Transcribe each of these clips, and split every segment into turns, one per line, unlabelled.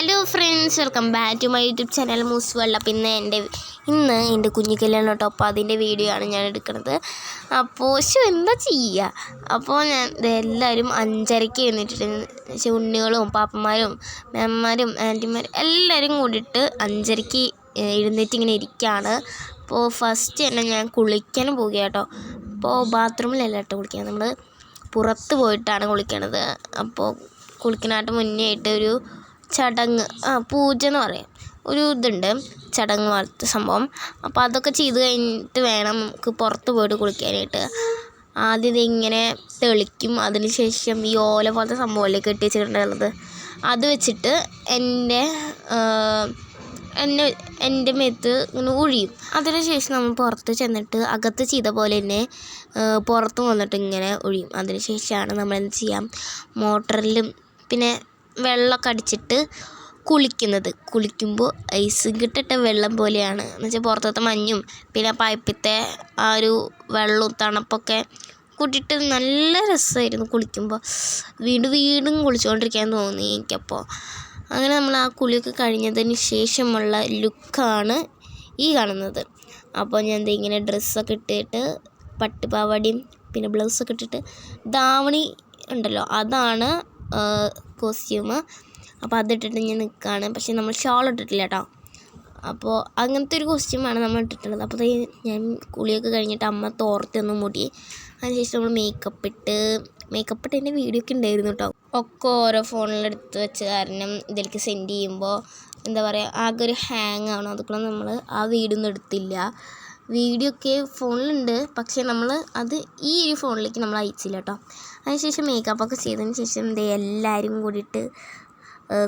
Hello friends, welcome back to my YouTube channel Moose world. അപ്പം ഇന്ന് എൻ്റെ കുഞ്ഞിക്കല്ലാണ് കേട്ടോ. അപ്പോൾ അതിൻ്റെ വീഡിയോ ആണ് ഞാൻ എടുക്കുന്നത്. അപ്പോൾ എന്താ ചെയ്യുക, അപ്പോൾ ഞാൻ എല്ലാവരും 5:30 എഴുന്നേറ്റിട്ട് ഉണ്ണികളും പാപ്പന്മാരും മേമ്മമാരും ആൻറ്റിമാരും എല്ലാവരും കൂടിയിട്ട് 5:30 എഴുന്നേറ്റ് ഇങ്ങനെ ഇരിക്കുകയാണ്. അപ്പോൾ ഫസ്റ്റ് തന്നെ ഞാൻ കുളിക്കാനും പോവുക കേട്ടോ. അപ്പോൾ ബാത്റൂമിലല്ല കേട്ടോ കുളിക്കുക, നമ്മൾ പുറത്ത് പോയിട്ടാണ് കുളിക്കണത്. അപ്പോൾ കുളിക്കാനായിട്ട് മുന്നേ ആയിട്ട് ഒരു ചടങ്ങ്, പൂജ എന്ന് പറയും, ഒരു ഇതുണ്ട്, ചടങ്ങ് പോലത്തെ സംഭവം. അപ്പോൾ അതൊക്കെ ചെയ്ത് കഴിഞ്ഞിട്ട് വേണം നമുക്ക് പുറത്ത് പോയിട്ട് കുളിക്കാനായിട്ട്. ആദ്യം ഇതിങ്ങനെ തെളിക്കും, അതിന് ശേഷം ഈ ഓല പോലത്തെ സംഭവമല്ലേ കെട്ടി വെച്ചിട്ടുള്ളത്, അത് വെച്ചിട്ട് എൻ്റെ മേത്ത് ഇങ്ങനെ ഒഴിയും. അതിന് ശേഷം നമ്മൾ പുറത്ത് ചെന്നിട്ട് അകത്ത് ചെയ്ത പോലെ തന്നെ പുറത്ത് വന്നിട്ട് ഇങ്ങനെ ഒഴിയും. അതിന് ശേഷമാണ് നമ്മൾ എന്ത് ചെയ്യാം, മോട്ടറിലും പിന്നെ വെള്ളമൊക്കെ അടിച്ചിട്ട് കുളിക്കുമ്പോൾ ഐസ് കിട്ടിട്ട വെള്ളം പോലെയാണ്. എന്ന് വെച്ചാൽ പുറത്തത്തെ മഞ്ഞും പിന്നെ പൈപ്പിലത്തെ ആ ഒരു വെള്ളവും തണുപ്പൊക്കെ കൂട്ടിയിട്ട് നല്ല രസമായിരുന്നു കുളിക്കുമ്പോൾ. വീണ്ടും കുളിച്ചുകൊണ്ടിരിക്കാൻ തോന്നി എനിക്കപ്പോൾ. അങ്ങനെ നമ്മൾ ആ കുളിയൊക്കെ കഴിഞ്ഞതിന് ശേഷമുള്ള ലുക്കാണ് ഈ കാണുന്നത്. അപ്പോൾ ഞാൻ ഇങ്ങനെ ഡ്രസ്സൊക്കെ ഇട്ടിട്ട് പട്ടുപാവാടയും പിന്നെ ബ്ലൗസൊക്കെ ഇട്ടിട്ട് ധാവണി ഉണ്ടല്ലോ, അതാണ് കോസ്റ്റ്യൂം. അപ്പോൾ അതിട്ടിട്ട് ഞാൻ നിൽക്കുകയാണ്. പക്ഷേ നമ്മൾ ഷോൾ ഇട്ടിട്ടില്ല കേട്ടോ. അപ്പോൾ അങ്ങനത്തെ ഒരു കോസ്റ്റ്യൂമാണ് നമ്മൾ ഇട്ടിട്ടുള്ളത്. അപ്പോൾ ഞാൻ കുളിയൊക്കെ കഴിഞ്ഞിട്ട് അമ്മ തോർത്തൊന്ന് മുടി, അതിനുശേഷം നമ്മൾ മേക്കപ്പ് ഇട്ട് എൻ്റെ വീഡിയോ ഒക്കെ ഉണ്ടായിരുന്നു കേട്ടോ. ഒക്കെ ഓരോ ഫോണിലെടുത്ത് വെച്ച കാരണം ഇതിലേക്ക് സെൻഡ് ചെയ്യുമ്പോൾ എന്താ പറയുക, ആകെ ഒരു ഹാങ് ആണ്. അതുകൊണ്ട് നമ്മൾ ആ വീഡിയോ ഒന്നും എടുത്തില്ല. വീഡിയോ ഒക്കെ ഫോണിലുണ്ട്, പക്ഷേ നമ്മൾ അത് ഈ ഒരു ഫോണിലേക്ക് നമ്മൾ അയച്ചില്ല കേട്ടോ. അതിനുശേഷം മേക്കപ്പൊക്കെ ചെയ്തതിന് ശേഷം എല്ലാവരും കൂടിയിട്ട്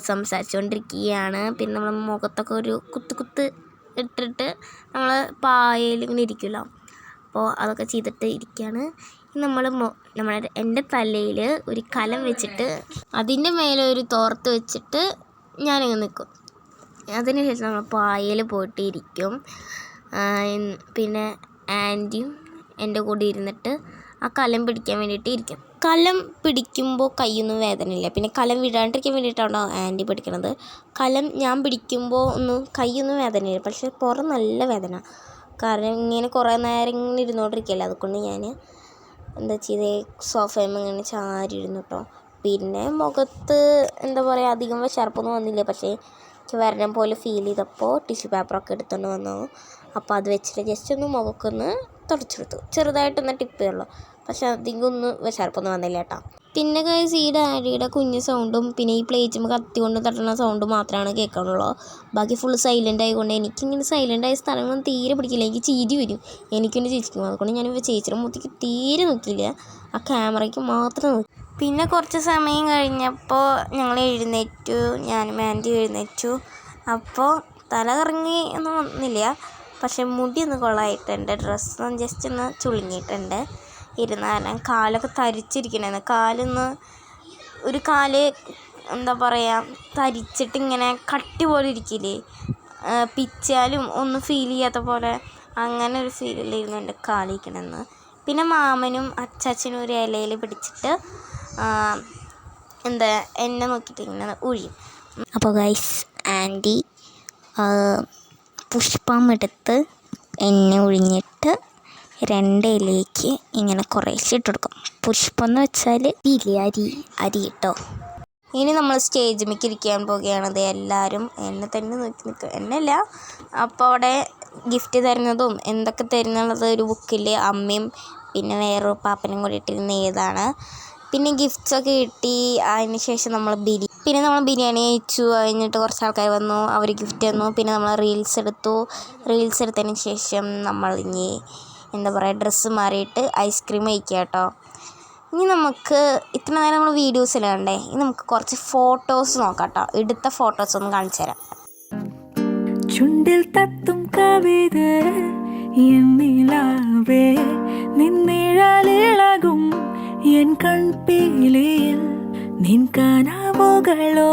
സംസാരിച്ചുകൊണ്ടിരിക്കുകയാണ്. പിന്നെ നമ്മൾ മുഖത്തൊക്കെ ഒരു കുത്ത് ഇട്ടിട്ട് നമ്മൾ പായയിൽ ഇങ്ങനെ ഇരിക്കുമല്ലോ, അപ്പോൾ അതൊക്കെ ചെയ്തിട്ട് ഇരിക്കുകയാണ്. എൻ്റെ തലയിൽ ഒരു കലം വെച്ചിട്ട് അതിൻ്റെ മേലെ ഒരു തോർത്ത് വെച്ചിട്ട് ഞാനിങ്ങനെ നിൽക്കും. അതിന് ശേഷം നമ്മൾ പായയിൽ പോയിട്ട് ഇരിക്കും. പിന്നെ ആൻറ്റിയും എൻ്റെ കൂടെ ഇരുന്നിട്ട് ആ കലം പിടിക്കാൻ വേണ്ടിയിട്ട് ഇരിക്കും. കലം പിടിക്കുമ്പോൾ കൈയൊന്നും വേദനയില്ല, പിന്നെ കലം വിടാണ്ടിരിക്കാൻ വേണ്ടിയിട്ടാണോ ആൻറ്റി പിടിക്കണത്. കലം ഞാൻ പിടിക്കുമ്പോൾ കൈയൊന്നും വേദനയില്ല, പക്ഷേ പുറം നല്ല വേദന. കാരണം ഇങ്ങനെ കുറേ നേരം ഇങ്ങനെ ഇരുന്നോണ്ടിരിക്കുകയല്ലേ, അതുകൊണ്ട് ഞാൻ എന്താ ചെയ്തേ, സോഫയിൽ ഇങ്ങനെ ചാരി ഇരുന്നു കേട്ടോ. പിന്നെ മുഖത്ത് എന്താ പറയുക, അധികം വിശർപ്പൊന്നും വന്നില്ല, പക്ഷേ വരണം പോലെ ഫീൽ ചെയ്തപ്പോൾ ടിഷ്യൂ പേപ്പറൊക്കെ എടുത്തുകൊണ്ട് വന്നു. അപ്പോൾ അത് വെച്ചിട്ട് ജസ്റ്റ് ഒന്ന് മുഖക്കൊന്ന് തുടച്ചെടുത്തു, ചെറുതായിട്ടൊന്ന് ടിപ്പ് ചെയ്യുള്ളൂ, പക്ഷെ അധികം ഒന്നും വിശർപ്പൊന്നും വന്നില്ല കേട്ടോ. പിന്നെ ഗൈസ്, ഈ ഡാഡിയുടെ കുഞ്ഞ് സൗണ്ടും പിന്നെ ഈ പ്ലേറ്റുമ്പോൾ കത്തി കൊണ്ട് തട്ടുന്ന സൗണ്ട് മാത്രമാണ് കേൾക്കാനുള്ളൂ. ബാക്കി ഫുൾ സൈലൻ്റ് ആയതുകൊണ്ട് എനിക്കിങ്ങനെ സൈലൻ്റ് ആയ സ്ഥലങ്ങളൊന്നും തീരെ പിടിക്കില്ല. എനിക്ക് ചിരി വരും, എനിക്കെന്നെ ചിരിക്കും. അതുകൊണ്ട് ഞാൻ ചേച്ചിയുടെ മുഖത്തേക്ക് തീരെ നോക്കിയില്ല, ആ ക്യാമറയ്ക്ക് മാത്രം നോക്കി. പിന്നെ കുറച്ച് സമയം കഴിഞ്ഞപ്പോൾ ഞങ്ങൾ എഴുന്നേറ്റു, ഞാനും ആൻറ്റി എഴുന്നേറ്റു. അപ്പോൾ തല കറങ്ങി ഒന്നും വന്നില്ല, പക്ഷെ മുടിയൊന്ന് കൊള്ളായിട്ടുണ്ട്, ഡ്രസ്സൊന്നും ജസ്റ്റ് ഒന്ന് ചുളുങ്ങിയിട്ടുണ്ട്. ഇരുന്നാലും കാലൊക്കെ തരിച്ചിരിക്കണേന്ന്, ഒരു കാല് എന്താ പറയുക, തരിച്ചിട്ടിങ്ങനെ കട്ടി പോലെ ഇരിക്കില്ലേ, പിച്ചാലും ഒന്നും ഫീൽ ചെയ്യാത്ത പോലെ, അങ്ങനെ ഒരു ഫീലിലിരുന്നു എൻ്റെ കാലിരിക്കണമെന്ന്. പിന്നെ മാമനും അച്ചാച്ചനും ഒരു ഇലയിൽ പിടിച്ചിട്ട് എന്നെ നോക്കിയിട്ട് ഇങ്ങനെ ഒഴിയും. അപ്പോൾ ഗൈസ്, ആൻറ്റി പുഷ്പം എടുത്ത് എന്നെ ഒഴിഞ്ഞിട്ട് 2 ഇലയ്ക്ക് ഇങ്ങനെ കുറേശ്ശെ ഇട്ട് കൊടുക്കും. പുഷ്പം എന്ന് വെച്ചാൽ അരി കേട്ടോ. ഇനി നമ്മൾ സ്റ്റേജ് മിക്ക് ഇരിക്കാൻ പോകുകയാണത്. എല്ലാവരും എന്നെ തന്നെ നോക്കി നിൽക്കുക, എന്നല്ല. അപ്പോൾ അവിടെ ഗിഫ്റ്റ് തരുന്നതും എന്തൊക്കെ തരുന്നുള്ളത് ഒരു ബുക്കിൽ അമ്മയും പിന്നെ വേറൊരു പാപ്പനും കൂടി ഇട്ടിരുന്ന ഏതാണ്. പിന്നെ ഗിഫ്റ്റ്സൊക്കെ കിട്ടി. അതിന് ശേഷം നമ്മൾ ബിരിയാണി കഴിച്ചു. കഴിഞ്ഞിട്ട് കുറച്ച് ആൾക്കാർ വന്നു, അവർ ഗിഫ്റ്റ് തന്നു. പിന്നെ നമ്മൾ റീൽസ് എടുത്തതിന് ശേഷം നമ്മൾ ഇനി എന്താ പറയുക, ഡ്രസ്സ് മാറിയിട്ട് ഐസ്ക്രീം കഴിക്കുക കേട്ടോ. ഇനി നമുക്ക് ഇത്ര നേരം നമ്മൾ വീഡിയോസിൽ കണ്ടേ, ഇനി നമുക്ക് കുറച്ച് ഫോട്ടോസ് നോക്കാം കേട്ടോ. എടുത്ത ഫോട്ടോസ് ഒന്ന് കാണിച്ചു തരാം.
ചുണ്ടിൽ തത്തും കവിത എന്നിലാവേ നിന്നിഴലിളകും എൻ കൺപീലിയിൽ നിൻ കനവുകളോ